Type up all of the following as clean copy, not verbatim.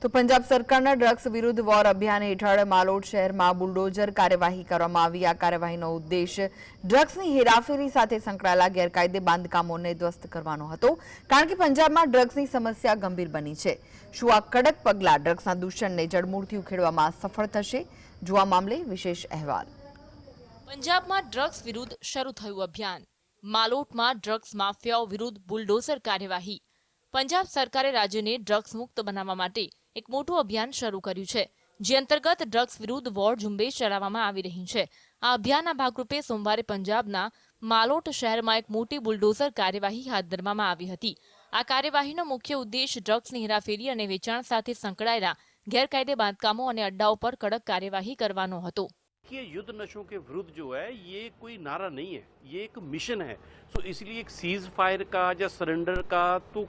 તો પંજાબ સરકારના ડ્રગ્સ વિરુદ્ધ વોર અભિયાન હેઠળ માલોડ શહેરમાં બુલડોઝર કાર્યવાહી કરવામાં આવી। આ કાર્યવાહીનો ઉદ્દેશ ડ્રગ્સની હેરાફેરી સાથે સંકળાયેલા ગેરકાયદે બાંધકામોને ધ્વસ્ત કરવાનો હતો, કારણ કે પંજાબમાં ડ્રગ્સની સમસ્યા ગંભીર બની છે। શું આ કડક પગલાં ડ્રગ્સના દૂષણને જડમૂળથી ઉખેડવામાં સફળ થશે? જો આ મામલે વિશેષ અહેવાલ। પંજાબમાં ડ્રગ્સ વિરુદ્ધ શરૂ થયું અભિયાન। માલોટમાં ડ્રગ્સ માફિયાઓ વિરુદ્ધ બુલડોઝર કાર્યવાહી। પંજાબ સરકારે રાજ્યને ડ્રગ્સ મુક્ત બનાવવા માટે એક મોટું અભિયાન શરૂ કર્યું છે, જે અંતર્ગત ડ્રગ્સ વિરુદ્ધ વોર ઝુંબેશ ચલાવવામાં આવી રહી છે। આ અભિયાનના ભાગરૂપે સોમવારે પંજાબના માલોટ શહેરમાં એક મોટી બુલડોઝર કાર્યવાહી હાથ ધરવામાં આવી હતી। આ કાર્યવાહીનો મુખ્ય ઉદ્દેશ ડ્રગ્સની હેરાફેરી અને વેચાણ સાથે સંકળાયેલા ગેરકાયદે બાંધકામો અને અડ્ડાઓ પર કડક कार्यवाही करवानो હતો। ये युद्ध नशों के विरुद्ध जो है ये कोई नारा नहीं है, ये एक मिशन है। सो इसलिए एक सीज फायर का या सरेंडर का तो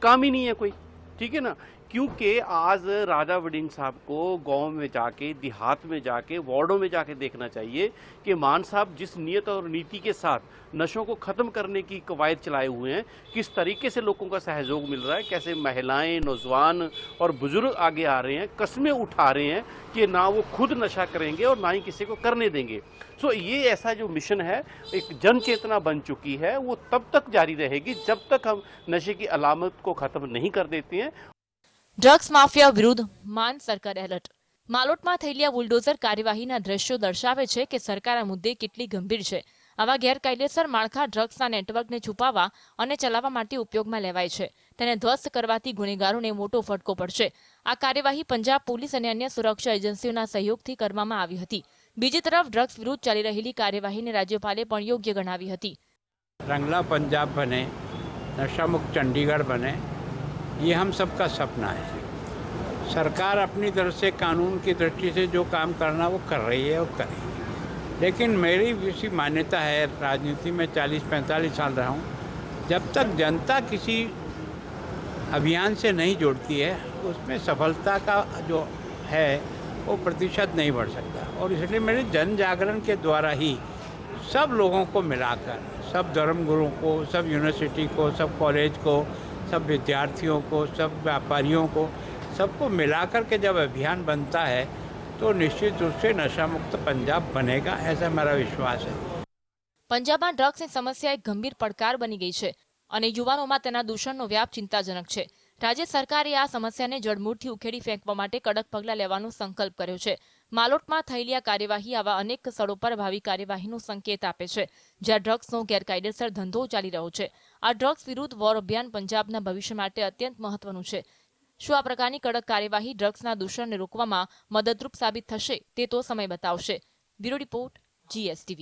काम ही नहीं है कोई, ठीक है ना। क्योंकि आज राजा वडिंग साहब को गांव में जाके, देहात में जाके, वार्डों में जाके देखना चाहिए कि मान साहब जिस नियत और नीति के साथ नशों को ख़त्म करने की कवायद चलाए हुए हैं, किस तरीके से लोगों का सहयोग मिल रहा है, कैसे महिलाएं, नौजवान और बुजुर्ग आगे आ रहे हैं, कस्में उठा रहे हैं कि ना वो खुद नशा करेंगे और ना ही किसी को करने देंगे। सो ये ऐसा जो मिशन है, एक जन चेतना बन चुकी है, वो तब तक जारी रहेगी जब तक हम नशे की अलामत को ख़त्म नहीं कर देते हैं। ડ્રગ્સ માફિયા વિરુદ્ધ માન સરકાર એલર્ટ। માલોટમાં થયેલી બુલડોઝર કાર્યવાહીના દ્રશ્યો દર્શાવે છે કે સરકાર આ મુદ્દે કેટલી ગંભીર છે। આવા ગેરકાયદેસર માળખા ડ્રગ્સના નેટવર્કને છુપાવવા અને ચલાવવા માટે ઉપયોગમાં લેવાય છે। તેને ધ્વસ્ત કરવાથી ગુનેગારોને મોટો ફટકો પડશે। આ કાર્યવાહી પંજાબ પોલીસ અને અન્ય સુરક્ષા એજન્સીઓના સહયોગથી કરવામાં આવી હતી। બીજી તરફ ડ્રગ્સ વિરુદ્ધ ચાલી રહેલી કાર્યવાહીને રાજ્યપાલે પણ યોગ્ય ગણાવી હતી। रंगला पंजाब बने, नशा मुक्त चंडीगढ़ बने, ये हम सबका सपना है। सरकार अपनी तरफ से कानून की दृष्टि से जो काम करना वो कर रही है और करेगी, लेकिन मेरी ऐसी मान्यता है, राजनीति में 40-45 साल रहा हूँ, जब तक जनता किसी अभियान से नहीं जुड़ती है उसमें सफलता का जो है वो प्रतिशत नहीं बढ़ सकता। और इसलिए मेरे जन जागरण के द्वारा ही सब लोगों को मिलाकर, सब धर्मगुरुओं को, सब यूनिवर्सिटी को, सब कॉलेज को, सब विद्यार्थियों को, सब व्यापारियों को, सबको मिलाकर के जब अभियान बनता है तो निश्चित रूप से नशा मुक्त पंजाब बनेगा, ऐसा मेरा विश्वास है। પંજાબમાં ડ્રગ્સની સમસ્યા એક ગંભીર પડકાર બની ગઈ છે અને યુવાનોમાં તેના દૂષણનો વ્યાપ ચિંતાજનક છે। રાજ્ય સરકારે આ સમસ્યાને જડમૂળથી ઉખેડી ફેંકવા માટે કડક પગલાં લેવાનો સંકલ્પ કર્યો છે। માલોટમાં થયેલી આ કાર્યવાહી આવા અનેક સ્થળો પર ભાવિ કાર્યવાહીનો સંકેત આપે છે, જ્યાં ડ્રગ્સનો ગેરકાયદેસર ધંધો ચાલી રહ્યો છે। આ ડ્રગ્સ વિરુદ્ધ વોર અભિયાન પંજાબના ભવિષ્ય માટે અત્યંત મહત્વનું છે। શું આ પ્રકારની કડક કાર્યવાહી ડ્રગ્સના દૂષણને રોકવામાં મદદરૂપ સાબિત થશે તે તો સમય બતાવશે। Bureau report, GSTV।